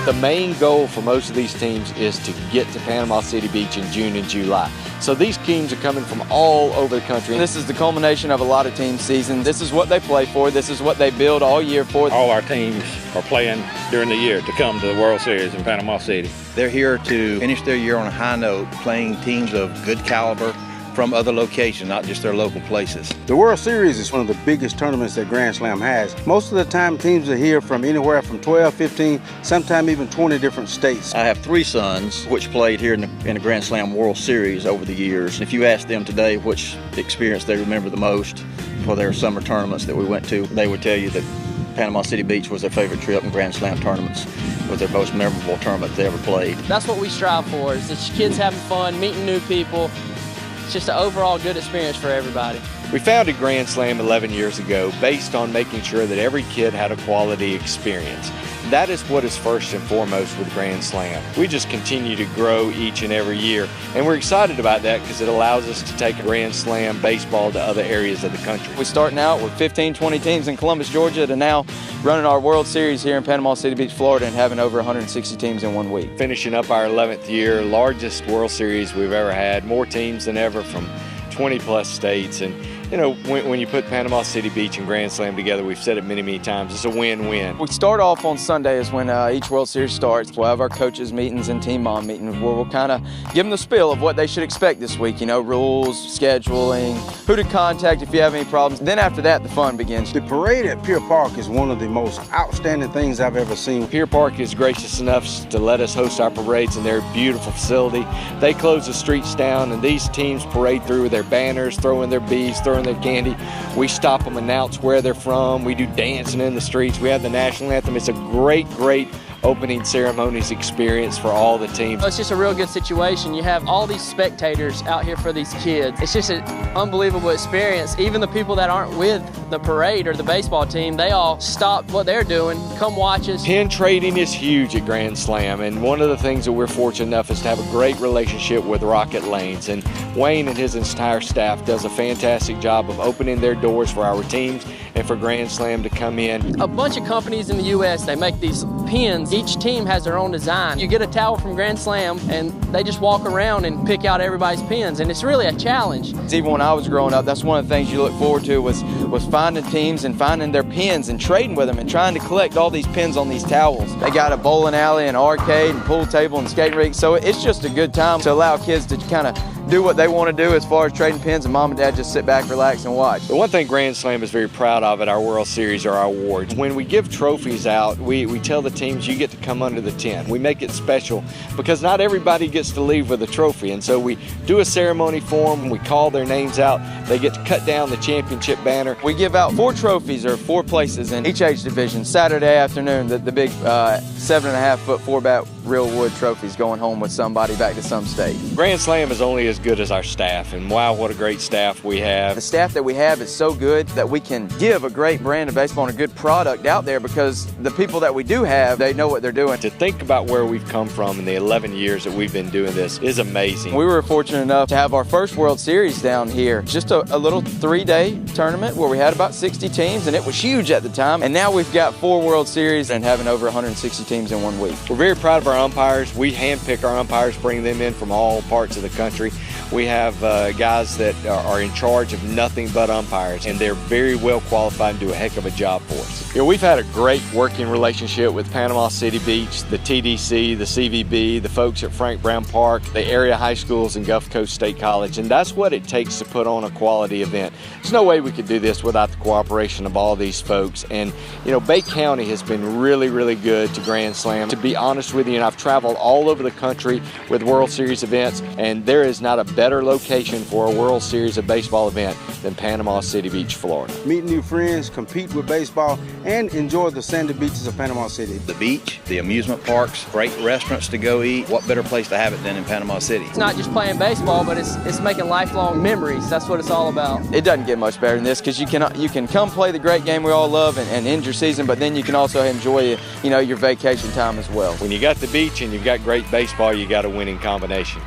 The main goal for most of these teams is to get to Panama City Beach in June and July. So these teams are coming from all over the country. This is the culmination of a lot of team seasons. This is what they play for. This is what they build all year for. All our teams are playing during the year to come to the World Series in Panama City. They're here to finish their year on a high note, playing teams of good caliber from other locations, not just their local places. The World Series is one of the biggest tournaments that Grand Slam has. Most of the time, teams are here from anywhere from 12, 15, sometimes even 20 different states. I have 3 sons which played here in the Grand Slam World Series over the years. If you ask them today which experience they remember the most for their summer tournaments that we went to, they would tell you that Panama City Beach was their favorite trip in Grand Slam tournaments. It was their most memorable tournament they ever played. That's what we strive for, is just kids having fun, meeting new people. It's just an overall good experience for everybody. We founded Grand Slam 11 years ago based on making sure that every kid had a quality experience. That is what is first and foremost with Grand Slam. We just continue to grow each and every year, and we're excited about that because it allows us to take Grand Slam baseball to other areas of the country. We're starting out with 15, 20 teams in Columbus, Georgia, to now running our World Series here in Panama City Beach, Florida, and having over 160 teams in 1 week. Finishing up our 11th year, largest World Series we've ever had, more teams than ever from 20+ states. And you know, when you put Panama City Beach and Grand Slam together, we've said it many, many times, it's a win-win. We start off on Sunday is when each World Series starts. We'll have our coaches meetings and team mom meetings where we'll kind of give them the spiel of what they should expect this week, you know, rules, scheduling, who to contact if you have any problems. Then after that, the fun begins. The parade at Pier Park is one of the most outstanding things I've ever seen. Pier Park is gracious enough to let us host our parades in their beautiful facility. They close the streets down, and these teams parade through with their banners, throwing their beads, throwing their candy. We stop them, announce where they're from. We do dancing in the streets. We have the national anthem. It's a great opening ceremonies experience for all the teams. It's just a real good situation. You have all these spectators out here for these kids. It's just an unbelievable experience. Even the people that aren't with the parade or the baseball team, they all stop what they're doing, come watch us. Pin trading is huge at Grand Slam, and one of the things that we're fortunate enough is to have a great relationship with Rocket Lanes, and Wayne and his entire staff does a fantastic job of opening their doors for our teams and for Grand Slam to come in. A bunch of companies in the U.S., they make these pins. Each team has their own design. You get a towel from Grand Slam and they just walk around and pick out everybody's pins, and it's really a challenge. Even when I was growing up, that's one of the things you look forward to was finding teams and finding their pins and trading with them and trying to collect all these pins on these towels. They got a bowling alley and arcade and pool table and skate rink, so it's just a good time to allow kids to kind of do what they want to do as far as trading pins, and mom and dad just sit back, relax, and watch. The one thing Grand Slam is very proud of at our World Series are our awards. When we give trophies out, we tell the teams you get to come under the tent. We make it special because not everybody gets to leave with a trophy, and so we do a ceremony for them. We call their names out. They get to cut down the championship banner. We give out 4 trophies or 4 places in each age division. Saturday afternoon, the big 7.5-foot 4-bat real wood trophies going home with somebody back to some state. Grand Slam is only as good as our staff, and wow, what a great staff we have. The staff that we have is so good that we can give a great brand of baseball and a good product out there because the people that we do have, they know what they're doing. To think about where we've come from in the 11 years that we've been doing this is amazing. We were fortunate enough to have our first World Series down here. Just a little 3-day tournament where we had about 60 teams, and it was huge at the time. And now we've got 4 World Series and having over 160 teams in 1 week. We're very proud of our umpires. We handpick our umpires, bring them in from all parts of the country. We have guys that are in charge of nothing but umpires, and they're very well qualified and do a heck of a job for us. You know, we've had a great working relationship with Panama City Beach, the TDC, the CVB, the folks at Frank Brown Park, the area high schools, and Gulf Coast State College, and that's what it takes to put on a quality event. There's no way we could do this without the cooperation of all these folks, and you know, Bay County has been really good to Grand Slam. To be honest with you, and I've traveled all over the country with World Series events, and there is not a better location for a World Series of baseball event than Panama City Beach, Florida. Meet new friends, compete with baseball, and enjoy the sandy beaches of Panama City. The beach, the amusement parks, great restaurants to go eat. What better place to have it than in Panama City? It's not just playing baseball, but it's making lifelong memories. That's what it's all about. It doesn't get much better than this because you can come play the great game we all love and end your season, but then you can also enjoy your vacation time as well. When you got the beach and you've got great baseball, you got a winning combination.